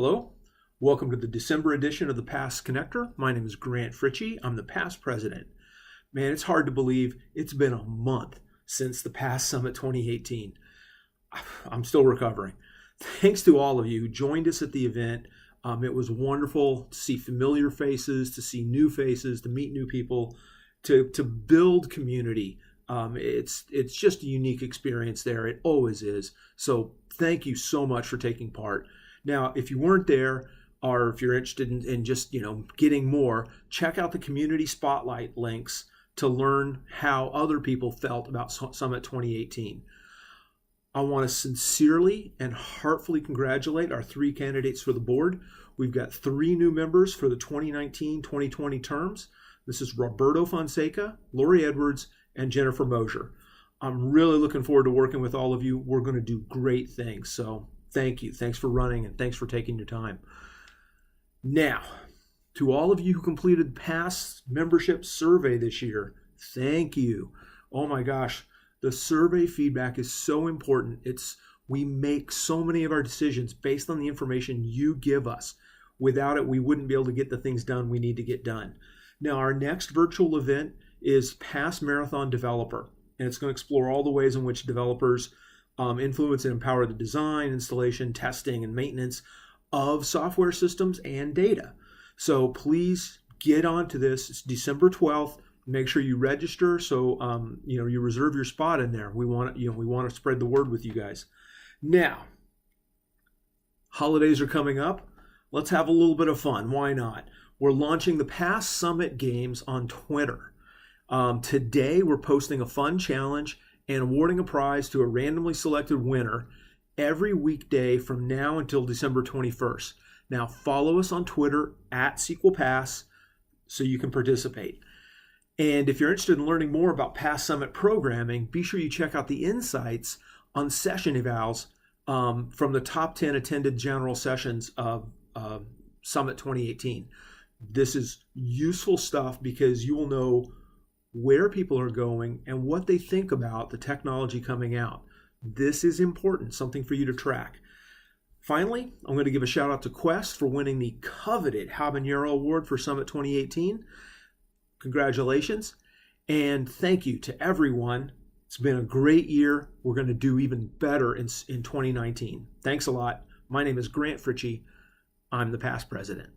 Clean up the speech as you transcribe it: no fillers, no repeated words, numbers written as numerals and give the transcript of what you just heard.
Hello, welcome to the December edition of the Past Connector. My name is Grant Fritchey. I'm the past president. Man, it's hard to believe it's been a month since the Past Summit 2018. I'm still recovering. Thanks to all of you who joined us at the event. It was wonderful to see familiar faces, to see new faces, to meet new people, to build community. It's just a unique experience there. It always is. So thank you so much for taking part. Now, if you weren't there, or if you're interested in just, getting more, check out the community spotlight links to learn how other people felt about Summit 2018. I want to sincerely and heartfully congratulate our three candidates for the board. We've got three new members for the 2019-2020 terms. This is Roberto Fonseca, Lori Edwards, and Jennifer Mosier. I'm really looking forward to working with all of you. We're going to do great things. So thank you. Thanks for running and thanks for taking your time. Now, to all of you who completed past membership survey this year, thank you. Oh my gosh, the survey feedback is so important. We make so many of our decisions based on the information you give us. Without it, we wouldn't be able to get the things done we need to get done. Now, our next virtual event is Past Marathon Developer, and it's going to explore all the ways in which developers influence and empower the design, installation, testing, and maintenance of software systems and data. So please get onto this. It's December 12th. Make sure you register so you reserve your spot in there. We want to spread the word with you guys. Now, holidays are coming up. Let's have a little bit of fun. Why not? We're launching the Past Summit Games on Twitter. Today, we're posting a fun challenge and awarding a prize to a randomly selected winner every weekday from now until December 21st. Now, follow us on Twitter at SQLPass so you can participate. And if you're interested in learning more about Past Summit programming, be sure you check out the insights on session evals from the top 10 attended general sessions of Summit 2018. This is useful stuff because you will know where people are going and what they think about the technology coming out. This is important, something for you to track. Finally, I'm going to give a shout out to Quest for winning the coveted Habanero Award for Summit 2018. Congratulations, and thank you to everyone. It's been a great year. We're going to do even better in 2019. Thanks a lot. My name is Grant Fritchey. I'm the past president.